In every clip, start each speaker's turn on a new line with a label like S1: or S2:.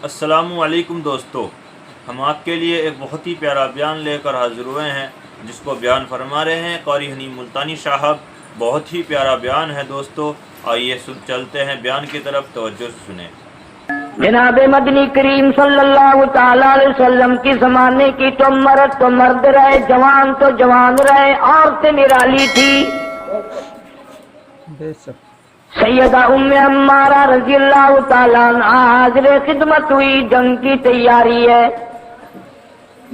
S1: السلام علیکم دوستو، ہم آپ کے لیے ایک بہت ہی پیارا بیان لے کر حاضر ہوئے ہیں جس کو بیان فرما رہے ہیں قاری حنین ملتانی صاحب۔ بہت ہی پیارا بیان ہے دوستو، آئیے چلتے ہیں بیان کی طرف، توجہ سے سنیں۔
S2: جناب مدنی کریم صلی اللہ تعالی علیہ وسلم کی زمانے کی تو مرد رہے، جوان تو جوان رہے، عورتیں نرالی تھی۔ سیدہ ام عمارہ رضی اللہ تعالیٰ عنہ حاضر خدمت ہوئی، جنگ کی تیاری ہے،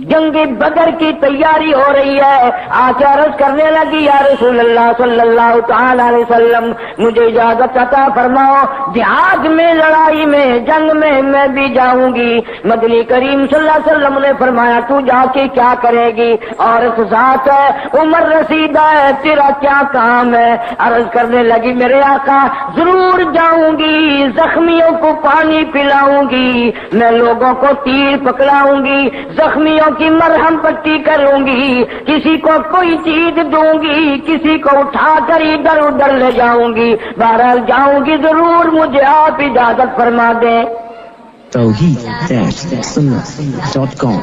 S2: جنگ بدر کی تیاری ہو رہی ہے۔ آج عرض کرنے لگی یا رسول اللہ صلی اللہ تعالی علیہ وسلم، مجھے اجازت عطا فرماؤ، جہاد میں، لڑائی میں، جنگ میں بھی جاؤں گی۔ مدنی کریم صلی اللہ علیہ وسلم نے فرمایا تو جا کے کیا کرے گی؟ عورت ذات ہے، عمر رسیدہ ہے، تیرا کیا کام ہے؟ عرض کرنے لگی میرے آقا ضرور جاؤں گی، زخمیوں کو پانی پلاؤں گی، میں لوگوں کو تیر پکڑاؤں گی، زخمیوں کی مرہم پٹی کروں گی، کسی کو کوئی چیز دوں گی، کسی کو اٹھا کر ادھر ادھر لے جاؤں گی، بہرحال جاؤں گی ضرور، مجھے آپ اجازت فرما دیں۔
S3: توحید-سنت.com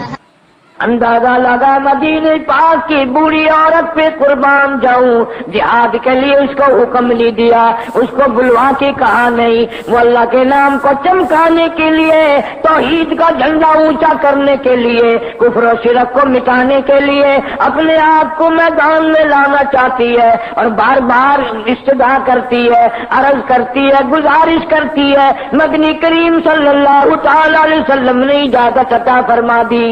S2: اندازہ لگا مدینے پاک کی بوڑھی عورت پہ قربان جاؤں، جہاد کے لیے اس کو حکم نہیں دیا، اس کو بلوا کے کہا نہیں، وہ اللہ کے نام کو چمکانے کے لیے، توحید کا جھنڈا اونچا کرنے کے لیے، کفر و شرک کو مٹانے کے لیے اپنے آپ کو میدان میں لانا چاہتی ہے، اور بار بار استدعا کرتی ہے، عرض کرتی ہے، گزارش کرتی ہے۔ مدنی کریم صلی اللہ تعالی علیہ وسلم نے اجازت عطا فرما دی۔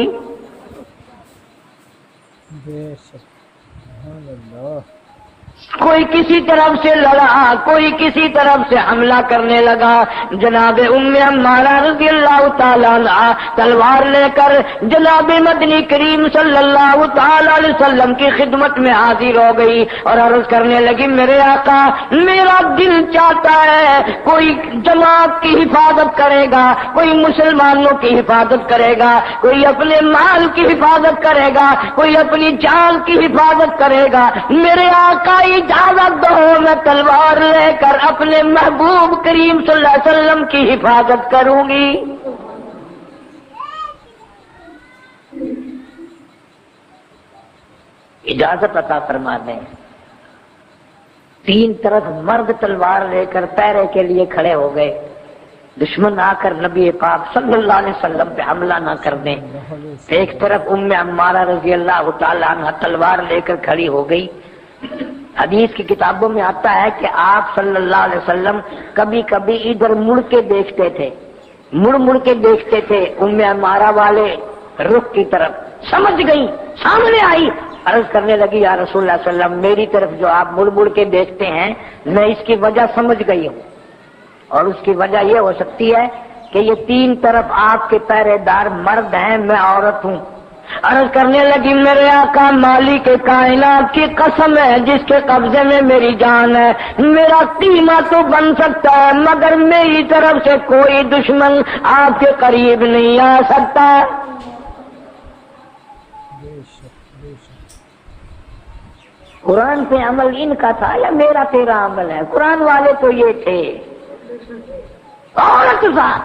S2: کوئی کسی طرف سے لڑا، کوئی کسی طرف سے حملہ کرنے لگا۔ جناب ام عمارہ رضی اللہ تعالیٰ عنہ تلوار لے کر جناب مدنی کریم صلی اللہ تعالیٰ علیہ وسلم کی خدمت میں حاضر ہو گئی اور عرض کرنے لگی میرے آقا میرا دل چاہتا ہے کوئی جماعت کی حفاظت کرے گا، کوئی مسلمانوں کی حفاظت کرے گا، کوئی اپنے مال کی حفاظت کرے گا، کوئی اپنی جان کی حفاظت کرے گا، میرے آقا اجازت دو میں تلوار لے کر اپنے محبوب کریم صلی اللہ علیہ وسلم کی حفاظت کروں گی۔ اجازت عطا فرما دیں۔ تین طرف مرد تلوار لے کر پہرے کے لیے کھڑے ہو گئے، دشمن آ کر نبی پاک صلی اللہ علیہ وسلم پہ حملہ نہ کر دیں۔ ایک طرف ام عمارہ رضی اللہ تعالیٰ عنہ تلوار لے کر کھڑی ہو گئی۔ حدیث کی کتابوں میں آتا ہے کہ آپ صلی اللہ علیہ وسلم کبھی کبھی ادھر مڑ کے دیکھتے تھے، مڑ کے دیکھتے تھے ام عمارہ والے رخ کی طرف، سمجھ گئی، سامنے آئی، عرض کرنے لگی یا رسول اللہ صلی اللہ علیہ وسلم میری طرف جو آپ مڑ کے دیکھتے ہیں میں اس کی وجہ سمجھ گئی ہوں، اور اس کی وجہ یہ ہو سکتی ہے کہ یہ تین طرف آپ کے پہرے دار مرد ہیں، میں عورت ہوں۔ عرض کرنے لگی میرے آقا مالک کائنات کی قسم ہے جس کے قبضے میں میری جان ہے، میرا قیمہ تو بن سکتا ہے مگر میری طرف سے کوئی دشمن آپ کے قریب نہیں آ سکتا۔ قرآن پہ عمل ان کا تھا یا میرا تیرا عمل ہے؟ قرآن والے تو یہ تھے، عورت ذات۔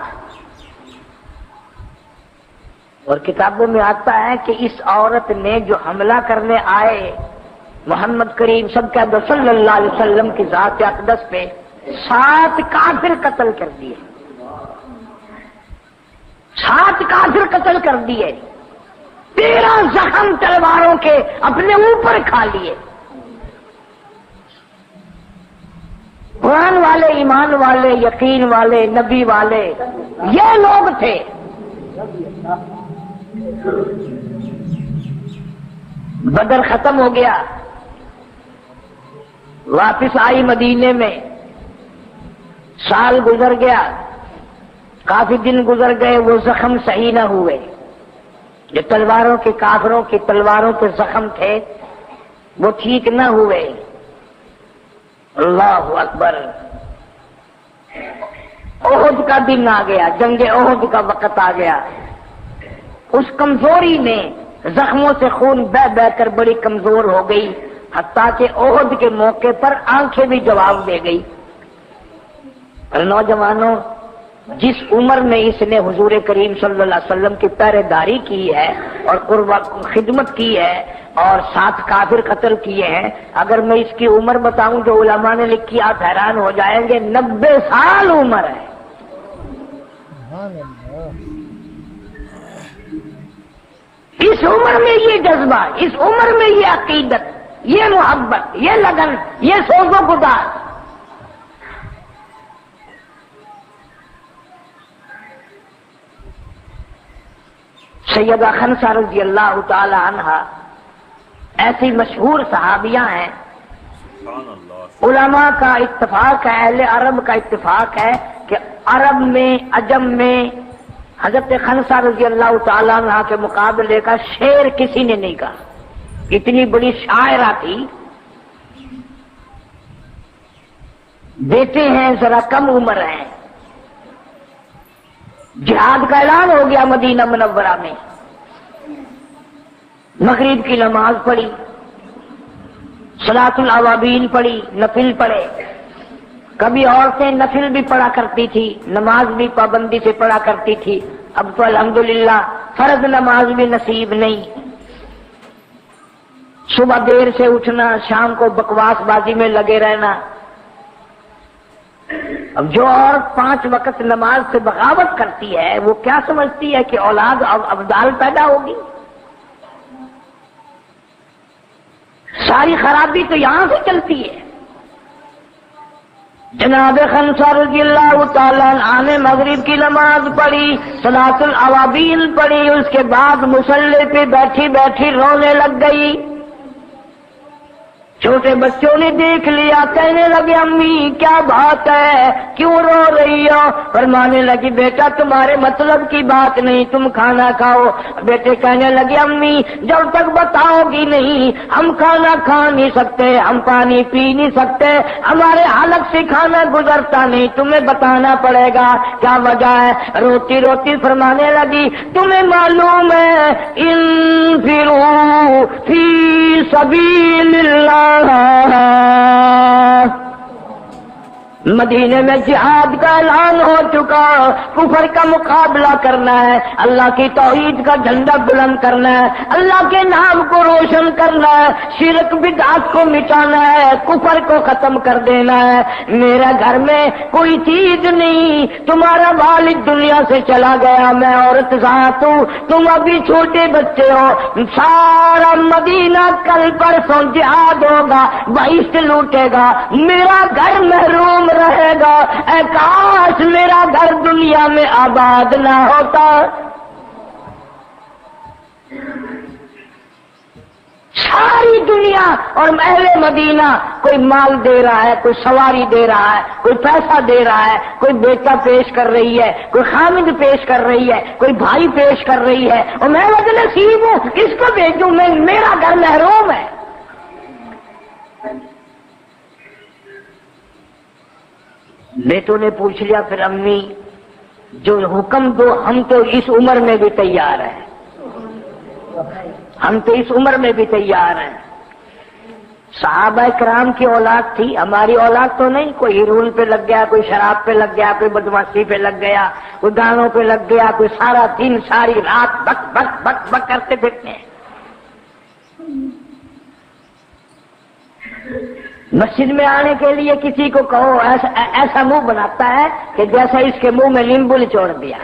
S2: اور کتابوں میں آتا ہے کہ اس عورت نے جو حملہ کرنے آئے محمد کریم صلی اللہ علیہ وسلم کی ذات اقدس پہ 7 کافر قتل کر دیے، 7 کافر قتل کر دیے، 13 زخم تلواروں کے اپنے اوپر کھا لیے۔ قرآن والے، ایمان والے، یقین والے، نبی والے یہ لوگ تھے۔ بدر ختم ہو گیا، واپس آئی مدینے میں، سال گزر گیا، کافی دن گزر گئے، وہ زخم صحیح نہ ہوئے، جو تلواروں کے کافروں کی تلواروں کے زخم تھے وہ ٹھیک نہ ہوئے۔ اللہ اکبر، احد کا دن آ گیا، جنگ احد کا وقت آ گیا۔ اس کمزوری نے زخموں سے خون بہ بہ کر بڑی کمزور ہو گئی، حتیٰ کہ احد کے موقع پر آنکھیں بھی جواب دے گئی۔ اور نوجوانوں، جس عمر میں اس نے حضور کریم صلی اللہ علیہ وسلم کی پہرے داری کی ہے اور خدمت کی ہے اور 7 کافر قتل کیے ہیں، اگر میں اس کی عمر بتاؤں جو علماء نے لکھی آپ حیران ہو جائیں گے، 90 سال عمر ہے۔ اس عمر میں یہ جذبہ، اس عمر میں یہ عقیدت، یہ محبت، یہ لگن، یہ سوز و گداز۔ سیدہ خنسہ رضی اللہ تعالی عنہا ایسی مشہور صحابیاں ہیں، علماء کا اتفاق ہے، اہل عرب کا اتفاق ہے کہ عرب میں، عجم میں حضرت خنسہ رضی اللہ تعالیٰ عنہ کے مقابلے کا شعر کسی نے نہیں کہا، اتنی بڑی شاعرہ تھی۔ بیٹے ہیں، ذرا کم عمر ہیں، جہاد کا اعلان ہو گیا مدینہ منورہ میں، مغرب کی نماز پڑھی، صلاۃ الاوابین پڑھی، نفل پڑھے۔ کبھی عورتیں نفل بھی پڑھا کرتی تھی، نماز بھی پابندی سے پڑھا کرتی تھی، اب تو الحمدللہ فرض نماز بھی نصیب نہیں۔ صبح دیر سے اٹھنا، شام کو بکواس بازی میں لگے رہنا۔ اب جو عورت 5 وقت نماز سے بغاوت کرتی ہے وہ کیا سمجھتی ہے کہ اولاد ابدال پیدا ہوگی؟ ساری خرابی تو یہاں سے چلتی ہے۔ جناب خنسہ رضی اللہ تعالیٰ عنہ نے مغرب کی نماز پڑھی، صلاۃ الاوابین پڑھی، اس کے بعد مصلی پہ بیٹھی بیٹھی رونے لگ گئی۔ چھوٹے بچوں نے دیکھ لیا، کہنے لگے امی کیا بات ہے، کیوں رو رہی ہو؟ فرمانے لگی بیٹا تمہارے مطلب کی بات نہیں، تم کھانا کھاؤ۔ بیٹے کہنے لگے امی جب تک بتاؤ گی نہیں ہم کھانا کھا نہیں سکتے، ہم پانی پی نہیں سکتے، ہمارے حلق سے کھانا گزرتا نہیں، تمہیں بتانا پڑے گا کیا وجہ ہے۔ روتی روتی فرمانے لگی تمہیں معلوم ہے انفروا فی سبیل اللہ، مدینے میں جہاد کا اعلان ہو چکا، کفر کا مقابلہ کرنا ہے، اللہ کی توحید کا جھنڈا بلند کرنا ہے، اللہ کے نام کو روشن کرنا ہے، شرک بدعت کو مٹانا ہے، کفر کو ختم کر دینا ہے۔ میرے گھر میں کوئی چیز نہیں، تمہارا والد دنیا سے چلا گیا، میں عورت ذات ہوں، تم ابھی چھوٹے بچے ہو، سارا مدینہ کل پرسوں جہاد ہوگا، بہشت لوٹے گا، میرا گھر محروم رہے گا۔ اے کاش میرا گھر دنیا میں آباد نہ ہوتا۔ ساری دنیا اور اہل مدینہ کوئی مال دے رہا ہے، کوئی سواری دے رہا ہے، کوئی پیسہ دے رہا ہے، کوئی بیٹا پیش کر رہی ہے، کوئی خامد پیش کر رہی ہے، کوئی بھائی پیش کر رہی ہے، اور میں بد نصیب ہوں، اس کو بھیجوں، میرا گھر محروم ہے۔ بیٹوں نے پوچھ لیا پھر امی جو حکم دو، ہم تو اس عمر میں بھی تیار ہیں، ہم تو اس عمر میں بھی تیار ہیں۔ صحابہ کرام کی اولاد تھی، ہماری اولاد تو نہیں، کوئی ہیرون پہ لگ گیا، کوئی شراب پہ لگ گیا، کوئی بدماشی پہ لگ گیا، کوئی گانوں پہ لگ گیا، کوئی سارا دن ساری رات بک بک بک بک کرتے پھرتے ہیں۔ مسجد میں آنے کے لیے کسی کو کہو ایسا منہ بناتا ہے کہ جیسا اس کے منہ میں لیمبو نچوڑ دیا،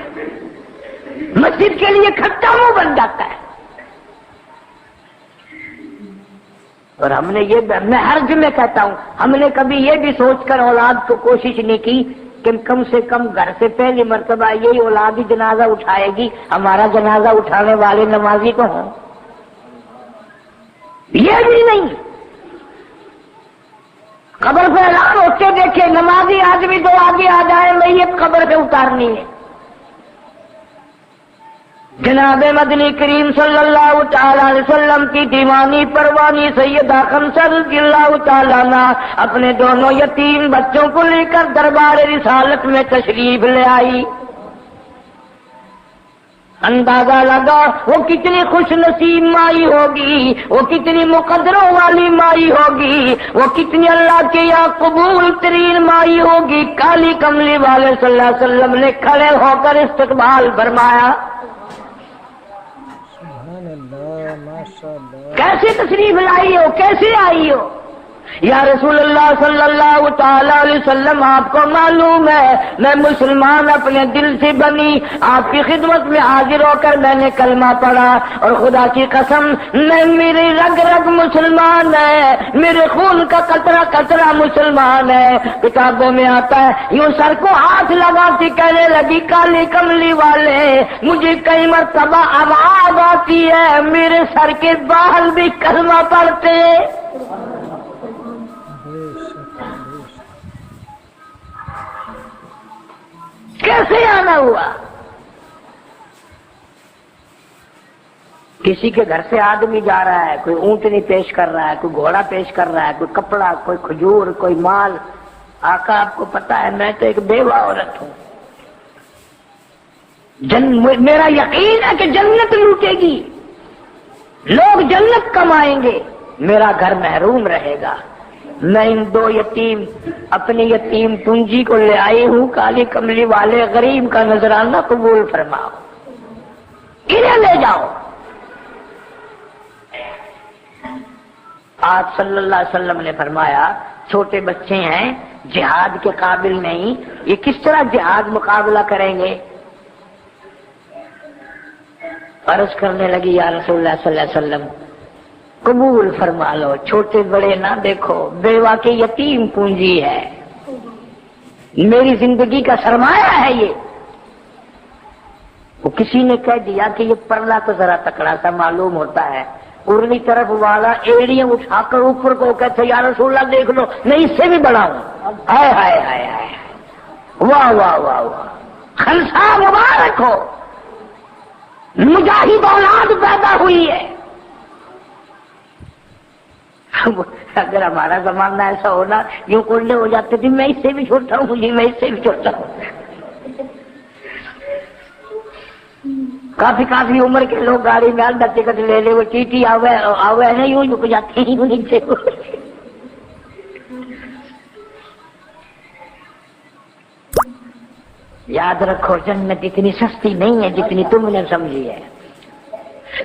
S2: مسجد کے لیے کھٹا منہ بن جاتا ہے۔ اور ہم نے یہ، میں ہر جمعے کہتا ہوں، ہم نے کبھی یہ بھی سوچ کر اولاد کو کوشش نہیں کی کہ کم سے کم گھر سے پہلی مرتبہ یہی اولاد ہی جنازہ اٹھائے گی، ہمارا جنازہ اٹھانے والے نمازی تو ہوں، یہ بھی نہیں۔ قبر پہ اعلان ہوتے دیکھے نمازی آدمی دو آگے آ جائے، میت قبر پہ اتارنی ہے۔ جناب مدنی کریم صلی اللہ تعالی علیہ وسلم کی دیوانی پروانی سیدہ خنسہ رضی اللہ تعالی عنہ اپنے دونوں یتیم بچوں کو لے کر دربار رسالت میں تشریف لے آئی۔ اندازہ لگا وہ کتنی خوش نصیب مائی ہوگی، وہ کتنی مقدروں والی مائی ہوگی، وہ کتنی اللہ کے یہاں قبول ترین مائی ہوگی۔ کالی کملی والے صلی اللہ علیہ وسلم نے کھڑے ہو کر استقبال فرمایا۔ کیسے تشریف لائی ہو، کیسے آئی ہو؟ یا رسول اللہ صلی اللہ تعالی علیہ وسلم، آپ کو معلوم ہے میں مسلمان اپنے دل سے بنی، آپ کی خدمت میں حاضر ہو کر میں نے کلمہ پڑھا، اور خدا کی قسم میں میری رگ رگ مسلمان ہے، میرے خون کا قطرہ قطرہ مسلمان ہے۔ کتابوں میں آتا ہے یوں سر کو ہاتھ لگاتی کہنے لگی کالی کملی والے مجھے کئی مرتبہ آواز آتی ہے میرے سر کے بال بھی کلمہ پڑھتے۔ کیسے آنا ہوا؟ کسی کے گھر سے آدمی جا رہا ہے، کوئی اونٹنی پیش کر رہا ہے، کوئی گھوڑا پیش کر رہا ہے، کوئی کپڑا، کوئی کھجور، کوئی مال۔ آقا آپ کو پتا ہے میں تو ایک بیوہ عورت ہوں، میرا یقین ہے کہ جنت لوٹے گی، لوگ جنت کمائیں گے، میرا گھر محروم رہے گا۔ میں ان دو یتیم اپنی یتیم پونجی کو لے آئی ہوں، کالی کملی والے غریب کا نذرانہ قبول فرماؤ، انہیں لے جاؤ۔ آج صلی اللہ علیہ وسلم نے فرمایا چھوٹے بچے ہیں، جہاد کے قابل نہیں، یہ کس طرح جہاد مقابلہ کریں گے؟ عرض کرنے لگی یا رسول اللہ صلی اللہ علیہ وسلم قبول فرما لو، چھوٹے بڑے نہ دیکھو، بیوہ کی یتیم پونجی ہے، میری زندگی کا سرمایہ ہے یہ۔ وہ کسی نے کہہ دیا کہ یہ پرلا تو ذرا تکڑا سا معلوم ہوتا ہے، ارلی طرف والا ایڑیاں اٹھا کر اوپر کو کہتے یا رسول اللہ دیکھ لو، میں اس سے بھی بڑا ہوں۔ ہائے ہائے ہائے ہائے، واہ واہ واہ واہ، خنسا مبارک ہو، مجاہد اولاد پیدا ہوئی ہے۔ اگر ہمارا زمانہ ایسا ہونا یوں کلے ہو جاتے تھے میں اس سے بھی چھوٹا ہوں جی، میں اس سے بھی چھوٹا ہوں۔ کافی عمر کے لوگ گاڑی میں آدھا ٹکٹ لے لے، وہ چیٹی آوے ہے یوں جھک جاتے ہیں یوں نیچے۔ یاد رکھو جنت اتنی سستی نہیں ہے جتنی تم نے سمجھی ہے۔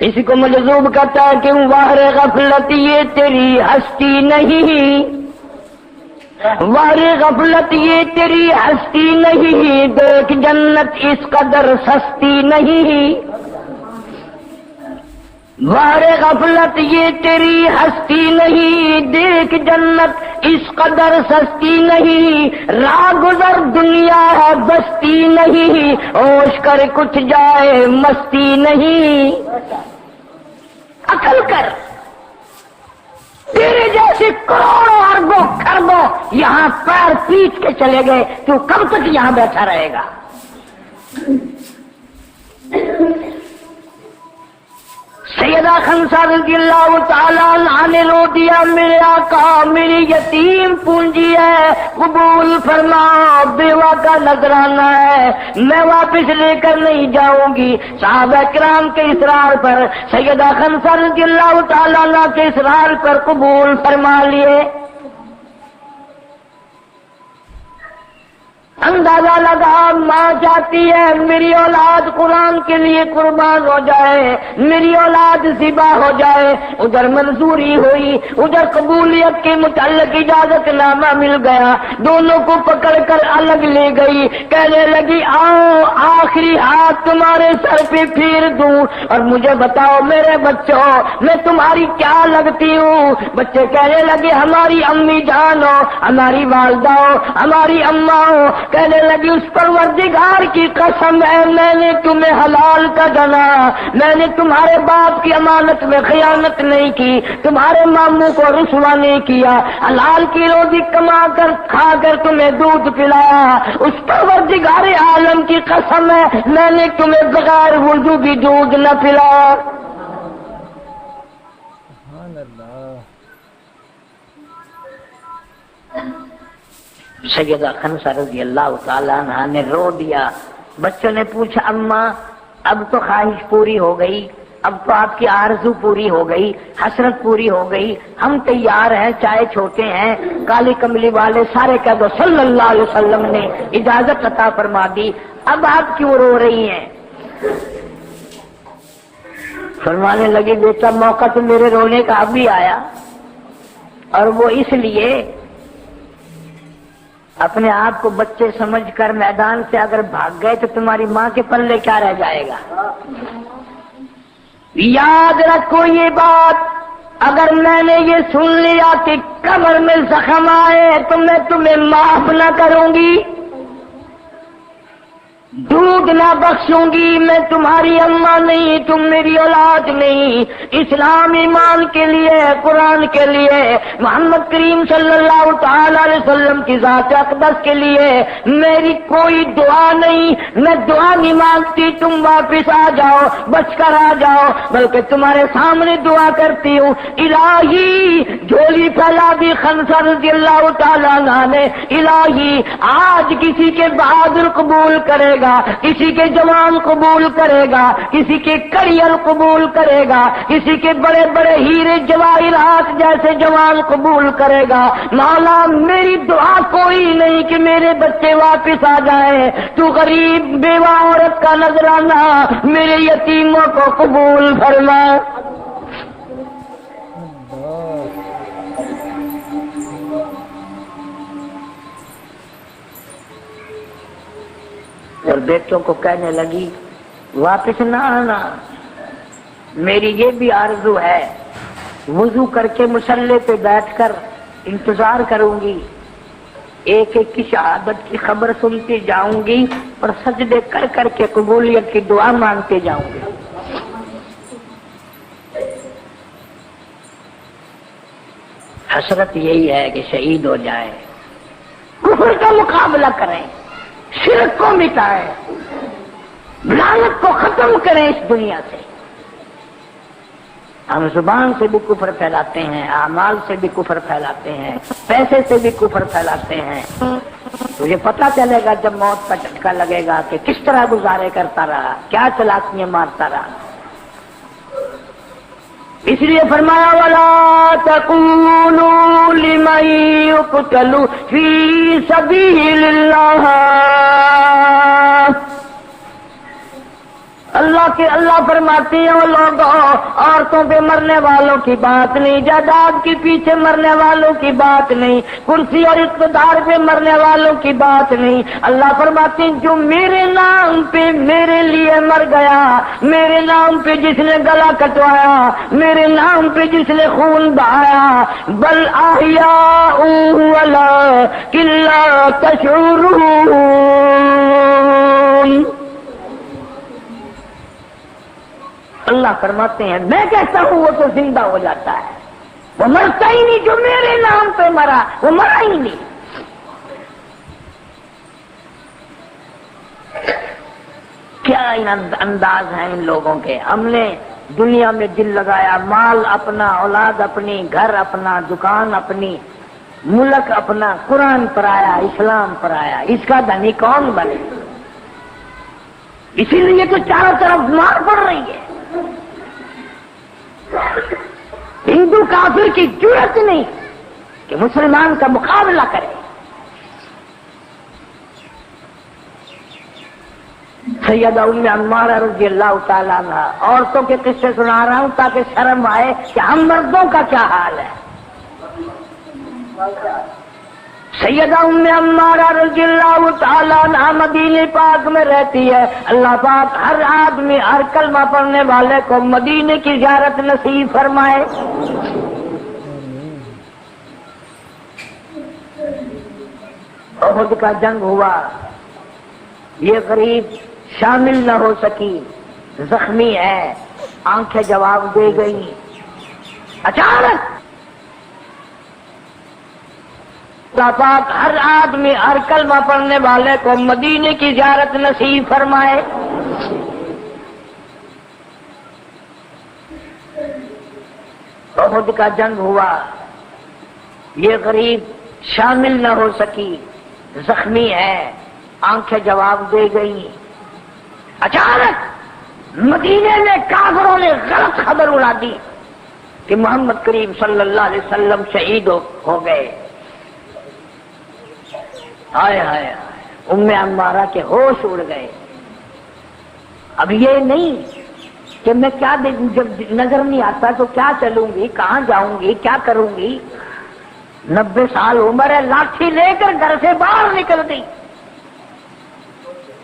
S2: اسی کو مجذوب کرتا ہے کہ واہر غفلت یہ تیری ہستی نہیں، واہر غفلت یہ تیری ہستی نہیں، دیکھ جنت اس قدر سستی نہیں، واہر غفلت یہ تیری ہستی نہیں، دیکھ جنت اس قدر سستی نہیں، راہ گزر دنیا ہے بستی نہیں، ہوش کر کچھ جائے مستی نہیں۔ عقل کر، تیرے جیسے کروڑوں اربوں خربوں یہاں پیر پیٹ کے چلے گئے، تو کب تک یہاں بیٹھا رہے گا؟ سیدہ خنسا رضی اللہ تعالیٰ عنہ نے رو دیا میرے آقا میری یتیم پونجی ہے، قبول فرما، بیوہ کا نذرانہ ہے، میں واپس لے کر نہیں جاؤں گی۔ صحابہ کرام کے اصرار پر، سیدہ خنسا رضی اللہ تعالیٰ عنہ کے اصرار پر قبول فرما لیے۔ اندازہ لگا ماں چاہتی ہے میری اولاد قرآن کے لیے قربان ہو جائے، میری اولاد ذبح ہو جائے۔ ادھر منظوری ہوئی، ادھر قبولیت کے متعلق اجازت نامہ مل گیا، دونوں کو پکڑ کر الگ لے گئی، کہنے لگی آؤ آخری ہاتھ تمہارے سر پہ پھیر دوں اور مجھے بتاؤ میرے بچوں میں تمہاری کیا لگتی ہوں؟ بچے کہنے لگے ہماری امی جان ہو، ہماری والدہ ہو، ہماری اماں ہو۔ کہنے لگی اس پروردگار کی قسم ہے میں نے تمہیں حلال کا جنا، میں نے تمہارے باپ کی امانت میں خیانت نہیں کی، تمہارے ماموں کو رسوا نہیں کیا، حلال کی روزی کما کر کھا کر تمہیں دودھ پلایا، اس پروردگار عالم کی قسم ہے میں نے تمہیں بغیر وضو بھی دودھ نہ پلایا۔
S4: سبحان اللہ۔
S2: سیدہ خنسا رضی اللہ تعالیٰ عنہ نے رو دیا۔ بچوں نے پوچھا اماں اب تو خواہش پوری ہو گئی، اب تو آپ کی آرزو پوری ہو گئی، حسرت پوری ہو گئی، ہم تیار ہیں، چاہے چھوٹے ہیں، کالی کملی والے سارے کہہ دو صلی اللہ علیہ وسلم نے اجازت عطا فرما دی، اب آپ کیوں رو رہی ہیں؟ فرمانے لگی بیٹا موقع تو میرے رونے کا اب بھی آیا، اور وہ اس لیے اپنے آپ کو بچے سمجھ کر میدان سے اگر بھاگ گئے تو تمہاری ماں کے پلے کیا رہ جائے گا؟ یاد رکھو یہ بات، اگر میں نے یہ سن لیا کہ کمر میں زخم آئے تو میں تمہیں معاف نہ کروں گی، دودھ نہ بخشوں گی، میں تمہاری اماں نہیں، تم میری اولاد نہیں۔ اسلام ایمان کے لیے، قرآن کے لیے، محمد کریم صلی اللہ تعالی علیہ وسلم کی ذات اقدس کے لیے میری کوئی دعا نہیں، میں دعا نہیں مانگتی تم واپس آ جاؤ، بچ کر آ جاؤ، بلکہ تمہارے سامنے دعا کرتی ہوں الہی، جھولی پھیلا دی خنسا رضی اللہ تعالیٰ عنہ نے، الہی آج کسی کے بہادر قبول کرے گا، کسی کے جوان قبول کرے گا، کسی کے کڑیل قبول کرے گا، کسی کے بڑے بڑے ہیرے جواہرات جیسے جوان قبول کرے گا۔ مولا میری دعا کوئی نہیں کہ میرے بچے واپس آ جائیں، تو غریب بیوہ عورت کا نذرانہ میرے یتیموں کو قبول فرما۔ اور بیٹوں کو کہنے لگی واپس نہ آنا، میری یہ بھی آرزو ہے، وضو کر کے مصلے پہ بیٹھ کر انتظار کروں گی، ایک ایک کی شہادت کی خبر سنتی جاؤں گی اور سجدے کر کر کے قبولیت کی دعا مانگتے جاؤں گی۔ حسرت یہی ہے کہ شہید ہو جائیں، کفر کا مقابلہ کریں، شرک کو مٹائیں، لعنت کو ختم کریں اس دنیا سے۔ ہم زبان سے بھی کفر پھیلاتے ہیں، اعمال سے بھی کفر پھیلاتے ہیں، پیسے سے بھی کفر پھیلاتے ہیں، تجھے پتہ چلے گا جب موت کا جھٹکا لگے گا کہ کس طرح گزارے کرتا رہا، کیا چلاکیاں مارتا رہا۔ اس لیے فرمایا وَلَا تَقُولُوا لِمَن يُقْتَلُ فِي سَبِيلِ اللَّهِ، اللہ فرماتے ہیں وہ لوگوں، عورتوں پہ مرنے والوں کی بات نہیں، جائیداد کے پیچھے مرنے والوں کی بات نہیں، کرسی اور اقتدار پہ مرنے والوں کی بات نہیں۔ اللہ فرماتے ہیں جو میرے نام پہ میرے لیے مر گیا، میرے نام پہ جس نے گلا کٹوایا، میرے نام پہ جس نے خون بہایا، بل احیاء ولکن لا تشعرون، اللہ فرماتے ہیں میں کہتا ہوں وہ تو زندہ ہو جاتا ہے، وہ مرتا ہی نہیں، جو میرے نام پہ مرا وہ مرا ہی نہیں۔ کیا انداز ہیں ان لوگوں کے۔ ہم نے دنیا میں دل لگایا، مال اپنا، اولاد اپنی، گھر اپنا، دکان اپنی، ملک اپنا، قرآن پر آیا، اسلام پر آیا، اس کا دھنی کون بنے؟ اسی لیے تو چاروں طرف مار پڑ رہی ہے۔ ہندو کافر کی جرأت نہیں کہ مسلمان کا مقابلہ کرے۔ سیدہ ام عمارہ رضی اللہ تعالیٰ عنہ، عورتوں کے قصے سنا رہا ہوں تاکہ شرم آئے کہ ہم مردوں کا کیا حال ہے۔ سیدہ ام عمارہ رضی اللہ تعالیٰ عنہ مدینے پاک میں رہتی ہے۔ اللہ پاک ہر آدمی، ہر کلمہ پڑھنے والے کو مدینے کی زیارت نصیب فرمائے۔ احد کا جنگ ہوا، یہ غریب شامل نہ ہو سکی، زخمی ہے، آنکھیں جواب دے گئی۔ اچانک اللہ پاک ہر آدمی، ہر کلمہ پڑھنے والے کو مدینے کی زیارت نصیب فرمائے۔ احد کا جنگ ہوا، یہ غریب شامل نہ ہو سکی، زخمی ہے، آنکھیں جواب دے گئی۔ اچانک مدینے میں کافروں نے غلط خبر اڑا دی کہ محمد کریم صلی اللہ علیہ وسلم شہید ہو گئے. ہائے ہائے ام عمارہ کے ہوش اڑ گئے. اب یہ نہیں کہ میں کیا جب نظر نہیں آتا تو کیا چلوں گی، کہاں جاؤں گی، کیا کروں گی. 90 سال عمر ہے، لاٹھی لے کر گھر سے باہر نکل گئی.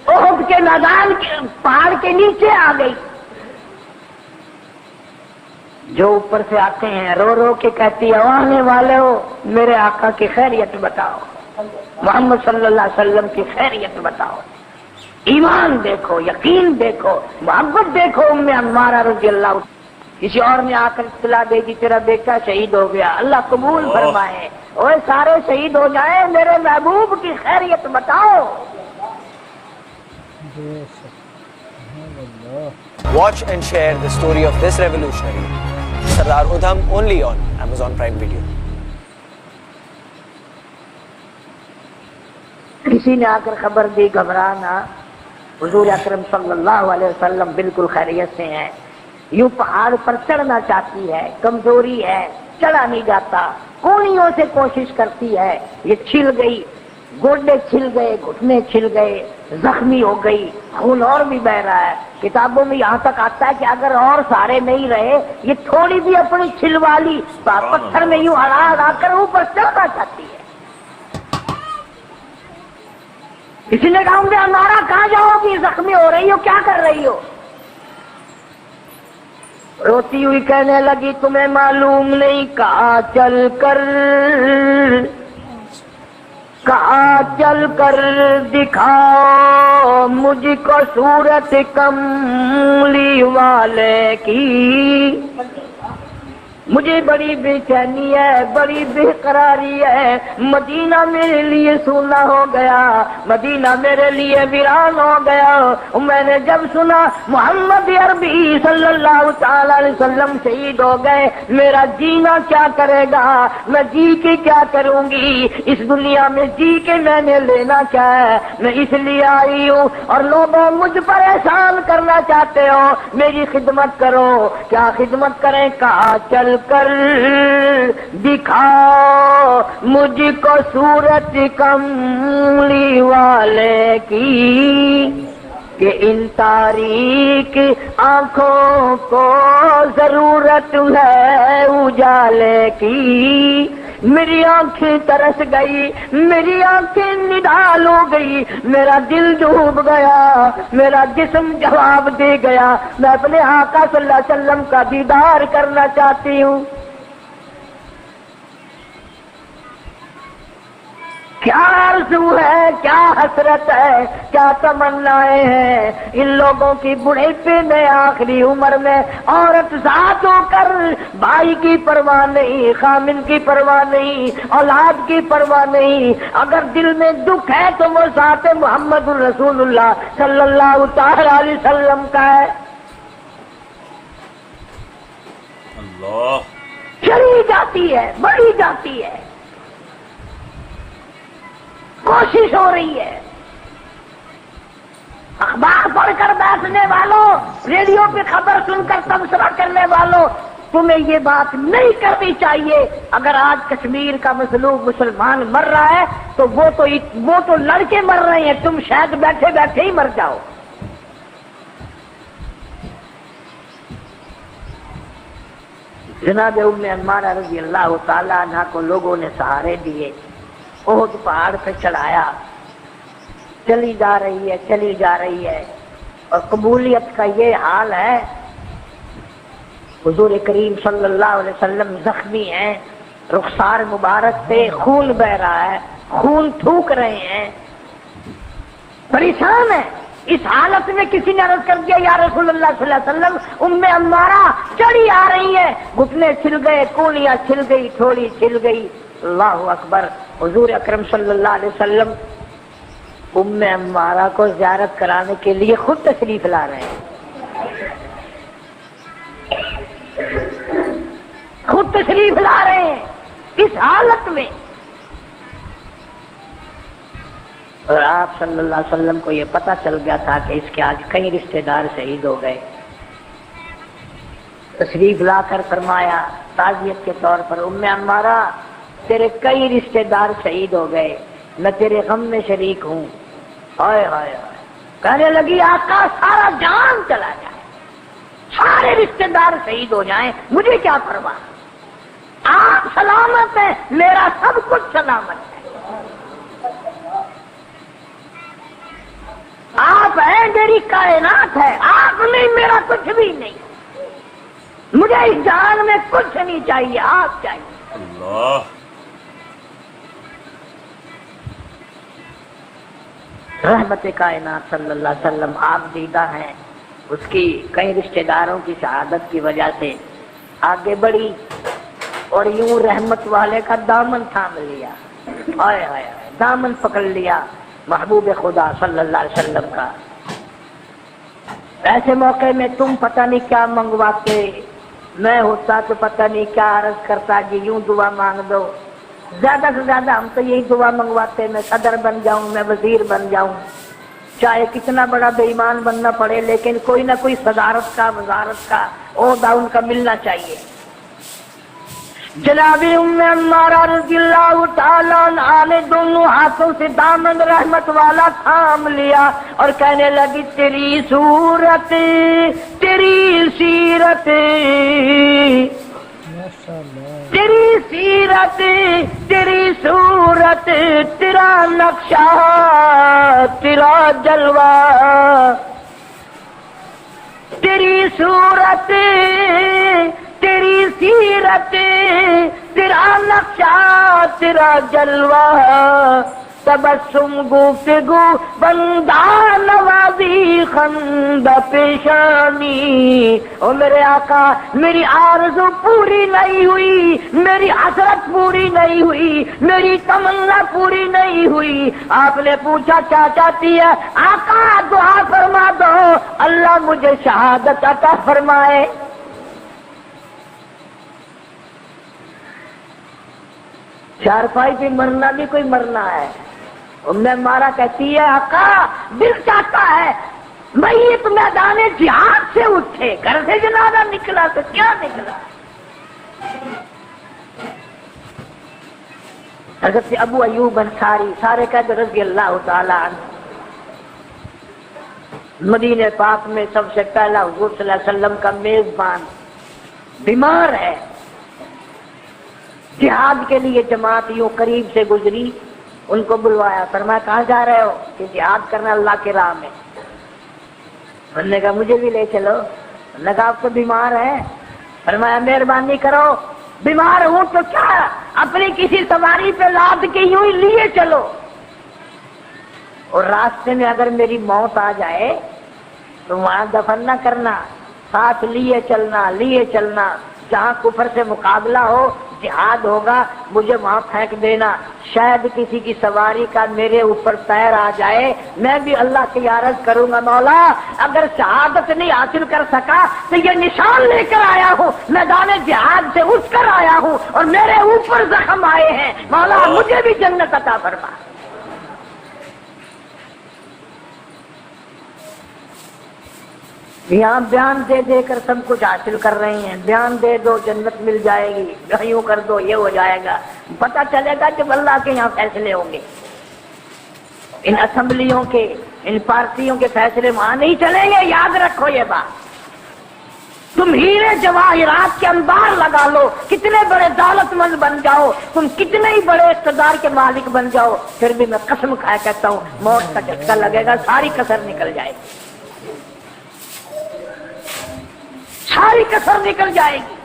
S2: احد کے میدان پہاڑ کے نیچے آ گئی. جو اوپر سے آتے ہیں رو رو کے کہتی ہے آنے والے ہو میرے آقا کی خیریت بتاؤ، محمد صلی اللہ علیہ وسلم کی خیریت بتاؤ. ایمان دیکھو، یقین دیکھو، محبت دیکھو. ام عمارہ رضی اللہ. کسی اور نے آ کر اطلاع دے دی تیرا بیٹا شہید ہو گیا، اللہ قبول فرمائے. اور سارے شہید ہو جائیں، میرے محبوب کی خیریت بتاؤ.
S4: Watch and share the story of this revolutionary, Sardar Udham, only on Amazon Prime Video.
S2: کسی نے آ کر خبر دی گھبرانا، حضور اکرم صلی اللہ علیہ وسلم بالکل خیریت سے ہیں. یوں پہاڑ پر چڑھنا چاہتی ہے، کمزوری ہے، چڑھا نہیں جاتا، کونیوں سے کوشش کرتی ہے. یہ چھل گئی، گوڈے چھل گئے، گھٹنے چھل گئے، زخمی ہو گئی، خون اور بھی بہ رہا ہے. کتابوں میں یہاں تک آتا ہے کہ اگر اور سارے نہیں رہے یہ تھوڑی بھی اپنی چھلوا لی، پتھر میں یوں ہلا کر اوپر چڑھنا چاہتی ہے. کسی نے کہا میں ہمارا کہاں جاؤ گی، زخمی ہو رہی ہو، کیا کر رہی ہو؟ روتی ہوئی کہنے لگی تمہیں معلوم نہیں، کہاں چل کر دکھاؤ مجھ کو صورت کملی والے کی. مجھے بڑی بے چینی ہے، بڑی بے قراری ہے. مدینہ میرے لیے سونا ہو گیا، مدینہ میرے لیے ویران ہو گیا. میں نے جب سنا محمد عربی صلی اللہ تعالی علیہ وسلم شہید ہو گئے، میرا جینا کیا کرے گا؟ میں جی کے کیا کروں گی؟ اس دنیا میں جی کے میں نے لینا کیا ہے؟ میں اس لیے آئی ہوں اور لوگوں مجھ پر احسان کرنا چاہتے ہو، میری خدمت کرو. کیا خدمت کریں؟ کہاں چل کر دکھاؤ مجھ کو صورت کملی والے کی، کہ ان تاریک آنکھوں کو ضرورت ہے اجالے کی. میری آنکھیں ترس گئی، میری آنکھیں نڈال ہو گئی، میرا دل ڈوب گیا، میرا جسم جواب دے گیا. میں اپنے آقا صلی اللہ علیہ وسلم کا دیدار کرنا چاہتی ہوں. کیا آرزو ہے، کیا حسرت ہے، کیا تمنائیں ہیں ان لوگوں کی بڑھاپے میں، آخری عمر میں عورت ذات ہو کر بھائی کی پرواہ نہیں، خامن کی پرواہ نہیں، اولاد کی پرواہ نہیں. اگر دل میں دکھ ہے تو وہ ذات محمد الرسول اللہ صلی اللہ تعالی علیہ وسلم کا ہے.
S1: اللہ
S2: چلی جاتی ہے، بڑھی جاتی ہے، کوشش ہو رہی ہے. اخبار پڑھ کر بیٹھنے والوں، ریڈیو پہ خبر سن کر تبصرہ کرنے والوں، تمہیں یہ بات نہیں کرنی چاہیے. اگر آج کشمیر کا مظلوم مسلمان مر رہا ہے تو وہ تو لڑکے مر رہے ہیں، تم شاید بیٹھے بیٹھے ہی مر جاؤ. جناب ام عمارہ رضی اللہ تعالیٰ عنہ کو لوگوں نے سہارے دیے، احد پہاڑ پہ چڑھایا. چلی جا رہی ہے، چلی جا رہی ہے، اور قبولیت کا یہ حال ہے. حضور کریم صلی اللہ علیہ وسلم زخمی ہیں، رخسار مبارک سے خون بہ رہا ہے، خون تھوک رہے ہیں، پریشان ہے. اس حالت میں کسی نے عرض کر دیا یا رسول اللہ صلی اللہ علیہ وسلم ام عمارہ چڑھی آ رہی ہے، گھٹنے چھل گئے، کونیاں چھل گئی، تھوڑی چھل گئی. اللہ اکبر. حضور اکرم صلی اللہ علیہ وسلم ام عمارہ کو زیارت کرانے کے لیے خود تشریف لا رہے ہیں، خود تشریف لا رہے ہیں اس حالت میں. اور آپ صلی اللہ علیہ وسلم کو یہ پتہ چل گیا تھا کہ اس کے آج کئی رشتہ دار شہید ہو گئے. تشریف لا کر فرمایا تعزیت کے طور پر عمارہ تیرے کئی رشتہ دار شہید ہو گئے، میں تیرے غم میں شریک ہوں۔ ہائے ہائے ہائے، کہنے لگی آقا سارا جان چلا جائے، سارے رشتہ دار شہید ہو جائیں، مجھے کیا پرواہ، آپ سلامت ہیں، میرا سب کچھ سلامت ہے، آپ ہیں میری کائنات ہے، آپ نہیں میرا کچھ بھی نہیں، مجھے اس جہان میں کچھ نہیں چاہیے، آپ چاہیے۔
S1: اللہ،
S2: رحمت کائنات صلی اللہ علیہ وسلم آپ دیدہ ہیں، اس کی کئی رشتہ داروں کی شہادت کی وجہ سے آگے بڑھی اور یوں رحمت والے کا دامن تھام لیا، ہائے ہائے ہائے، دامن پکڑ لیا محبوب خدا صلی اللہ علیہ وسلم کا۔ ایسے موقع میں تم پتہ نہیں کیا منگواتے، میں ہوتا تو پتہ نہیں کیا عرض کرتا کہ یوں دعا مانگ دو، زیادہ سے زیادہ ہم تو یہی دعا منگواتے، میں صدر بن جاؤں، میں وزیر بن جاؤں، چاہے کتنا بڑا بے ایمان بننا پڑے، لیکن کوئی نہ کوئی صدارت کا، وزارت کا عہدہ ان کا ملنا چاہیے۔ جناب عمارہ رضی اللہ تعالیٰ عنہ نے دونوں ہاتھوں سے دامن رحمت والا تھام لیا اور کہنے لگی تیری صورت، تیری سیرت، تیری سیرت، تیری صورت، تیرا نقشہ، تیرا جلوہ، تیری صورت، تیری سیرت، تیرا نقشہ، تیرا جلوہ، تبسم گفتگو بندہ نوازی خندہ پیشانی۔ او میرے آقا، میری آرزو پوری نہیں ہوئی، میری حسرت پوری نہیں ہوئی، میری تمنا پوری نہیں ہوئی۔ آپ نے پوچھا کیا چاہتی ہے؟ آقا دعا فرما دو اللہ مجھے شہادت عطا فرمائے۔ چارپائی پہ مرنا بھی کوئی مرنا ہے۔ مارا کہتی ہے آقا دل چاہتا ہے میت میدان جہاد سے اٹھے، گھر سے جنازہ نکلا تو کیا نکلا۔ حضرت ابو ایوب انصاری سارے کہتے رضی اللہ تعالی عنہ، مدینہ پاک میں سب سے پہلا حضور صلی اللہ علیہ وسلم کا میزبان، بیمار ہے، جہاد کے لیے جماعت یوں قریب سے گزری، ان کو بلوایا، فرمایا کہاں جا رہے ہو؟ کہ جہاد کرنا اللہ کی راہ میں۔ انہوں نے کہا مجھے بھی لے چلو۔ انہوں نے کہا آپ تو بیمار ہیں۔ فرمایا مہربانی کرو، بیمار ہوں تو کیا، اپنی کسی سواری پہ لاد کے یوں ہی لیے چلو، اور راستے میں اگر میری موت آ جائے تو وہاں دفن نہ کرنا، ساتھ لیے چلنا، لیے چلنا، جہاں کفر سے مقابلہ ہو، جہاد ہوگا، مجھے وہاں پھینک دینا، شاید کسی کی سواری کا میرے اوپر پیر آ جائے، میں بھی اللہ کی عرض کروں گا مولا اگر شہادت نہیں حاصل کر سکا تو یہ نشان لے کر آیا ہوں، میدان جہاد سے اٹھ کر آیا ہوں اور میرے اوپر زخم آئے ہیں، مولا مجھے بھی جنت عطا فرما۔ یہاں بیان دے دے کر سب کچھ حاصل کر رہی ہیں، بیان دے دو جنت مل جائے گی، یوں کر دو یہ ہو جائے گا، پتہ چلے گا جب اللہ کے یہاں فیصلے ہوں گے۔ ان اسمبلیوں کے، ان پارٹیوں کے فیصلے وہاں نہیں چلیں گے، یاد رکھو یہ بات۔ تم ہیرے جواہرات کے انبار لگا لو، کتنے بڑے دولت مند بن جاؤ، تم کتنے ہی بڑے اقتدار کے مالک بن جاؤ، پھر بھی میں قسم کھایا کہتا ہوں موت کا جھٹکا لگے گا، ساری کسر نکل جائے گی، ساری کسر نکل جائے گی۔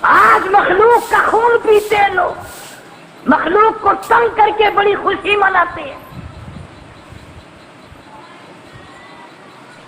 S2: آج مخلوق کا خون پیتے ہیں لوگ، مخلوق کو تنگ کر کے بڑی خوشی مناتے ہیں۔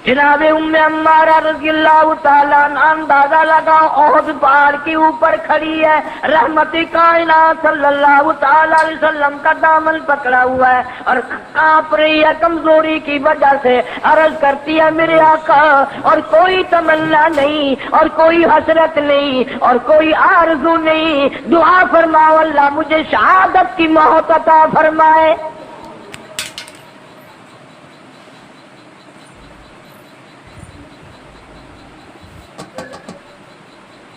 S2: جناب ام عمارہ رضی اللہ تعالیٰ عنہ اندازہ لگا احد پہاڑ کے اوپر کھڑی ہے، رحمت کائنات صلی اللہ تعالیٰ علیہ وسلم کا دامن پکڑا ہوا ہے اور کانپ رہی ہے کمزوری کی وجہ سے، عرض کرتی ہے میرے آقا اور کوئی تمنا نہیں اور کوئی حسرت نہیں اور کوئی آرزو نہیں، دعا فرماؤ اللہ مجھے شہادت کی موت عطا فرمائے۔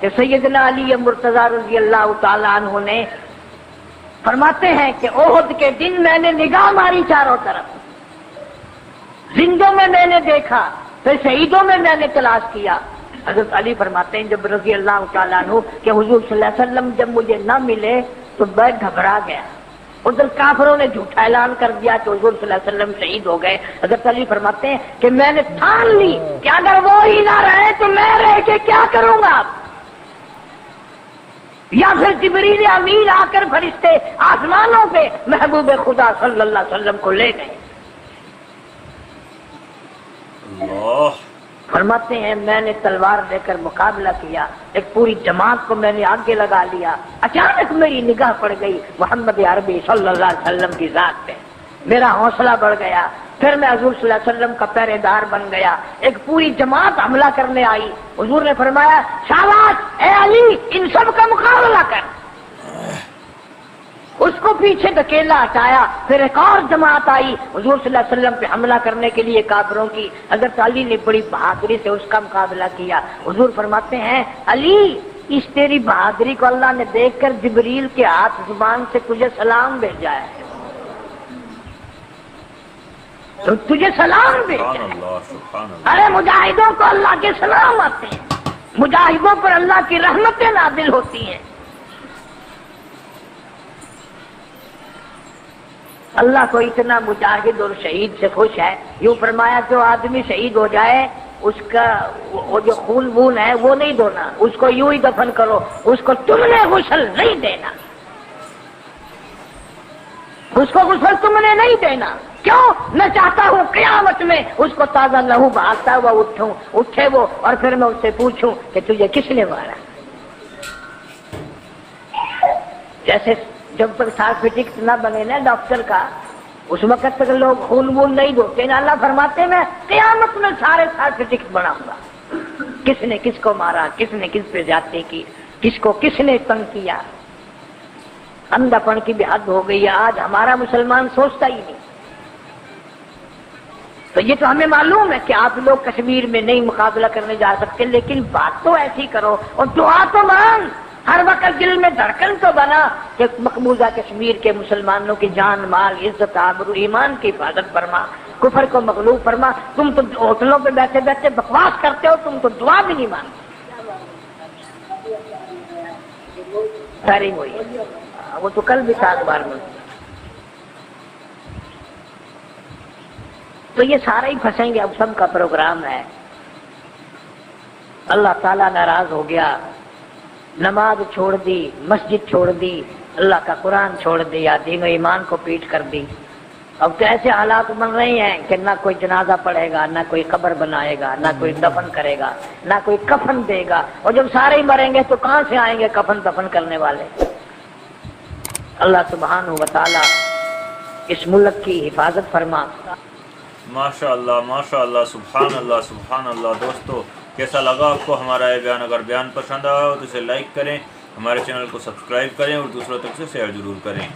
S2: کہ سیدنا علی مرتضیٰ رضی اللہ تعالیٰ عنہ نے فرماتے ہیں کہ احد کے دن میں نے نگاہ ماری چاروں طرف، زندوں میں میں نے دیکھا، پھر شہیدوں میں میں نے تلاش کیا۔ حضرت علی فرماتے ہیں جب رضی اللہ تعالیٰ عنہ کہ حضور صلی اللہ علیہ وسلم جب مجھے نہ ملے تو میں گھبرا گیا، ادھر کافروں نے جھوٹا اعلان کر دیا کہ حضور صلی اللہ علیہ وسلم شہید ہو گئے۔ حضرت علی فرماتے ہیں کہ میں نے ٹھان لی کہ اگر وہ ہی نہ رہے تو میں رہ کے کیا کروں گا، یا پھر جبریل امین آ کر فرشتے آسمانوں پہ محبوب خدا صلی اللہ علیہ وسلم کو لے گئے۔
S1: اللہ
S2: فرماتے ہیں میں نے تلوار لے کر مقابلہ کیا، ایک پوری جماعت کو میں نے آگے لگا لیا، اچانک میری نگاہ پڑ گئی محمد عربی صلی اللہ علیہ وسلم کی ذات پہ، میرا حوصلہ بڑھ گیا، پھر میں حضور صلی اللہ علیہ وسلم کا پہرے دار بن گیا۔ ایک پوری جماعت حملہ کرنے آئی، حضور نے فرمایا شاباش اے علی ان سب کا مقابلہ کر، اس کو پیچھے دھکیلا ہٹایا، پھر ایک اور جماعت آئی حضور صلی اللہ علیہ وسلم پہ حملہ کرنے کے لیے کافروں کی، حضرت علی نے بڑی بہادری سے اس کا مقابلہ کیا۔ حضور فرماتے ہیں علی اس تیری بہادری کو اللہ نے دیکھ کر جبریل کے ہاتھ زبان سے تجھے سلام بھیجا ہے، تو تجھے سلام بھیجا ہے۔
S1: سبحان اللہ۔
S2: ارے مجاہدوں کو اللہ کے سلام آتے ہیں، مجاہدوں پر اللہ کی رحمتیں نازل ہوتی ہیں۔ اللہ کو اتنا مجاہد اور شہید سے خوش ہے، یوں فرمایا جو آدمی شہید ہو جائے اس کا وہ جو خون وون ہے وہ نہیں دھونا، اس کو یوں ہی دفن کرو، اس کو تم نے غسل نہیں دینا، اس کو غسل تم نے نہیں دینا۔ کیوں؟ میں چاہتا ہوں قیامت میں اس کو تازہ لہو بہاتا ہوا اٹھے وہ، اور پھر میں اس سے پوچھوں کہ تجھے کس نے مارا۔ جیسے جب تک سرٹیفکیٹ نہ بنے نا ڈاکٹر کا، اس وقت تک لوگ خون وون نہیں دھوتے نا، اللہ فرماتے میں قیامت میں سارے سرٹیفکیٹ بناؤں گا، کس نے کس کو مارا، کس نے کس پہ زیادتی کی، کس کو کس نے تنگ کیا۔ اندھا پن کی بھی حد ہو گئی ہے، آج ہمارا مسلمان سوچتا ہی نہیں۔ تو یہ تو ہمیں معلوم ہے کہ آپ لوگ کشمیر میں نہیں مقابلہ کرنے جا سکتے، لیکن بات تو ایسی کرو اور دعا تو مانگ، ہر وقت دل میں دھڑکن تو بنا کہ مقبوضہ کشمیر کے مسلمانوں کی جان مال عزت آبرو ایمان کی حفاظت فرما، کفر کو مغلوب فرما۔ تم تو ہوٹلوں پہ بیٹھے بیٹھے بکواس کرتے ہو، تم تو دعا بھی نہیں مانگتے۔ ساری وہی وہ تو کل بھی 7 بار میں، تو یہ سارے ہی پھنسیں گے، اب سب کا پروگرام ہے۔ اللہ تعالیٰ ناراض ہو گیا، نماز چھوڑ دی، مسجد چھوڑ دی، اللہ کا قرآن چھوڑ دیا، دین و ایمان کو پیٹ کر دی۔ اب تو ایسے حالات بن رہے ہیں کہ نہ کوئی جنازہ پڑھے گا، نہ کوئی قبر بنائے گا، نہ کوئی دفن کرے گا، نہ کوئی کفن دے گا، اور جب سارے ہی مریں گے تو کہاں سے آئیں گے کفن دفن کرنے والے؟ اللہ سبحانہ و تعالی اس ملک کی حفاظت فرما۔
S1: ماشاء اللہ سبحان اللہ سبحان اللہ۔ دوستو کیسا لگا آپ کو ہمارا یہ بیان؟ اگر بیان پسند آیا ہو تو اسے لائک کریں، ہمارے چینل کو سبسکرائب کریں اور دوسروں تک سے شیئر ضرور کریں۔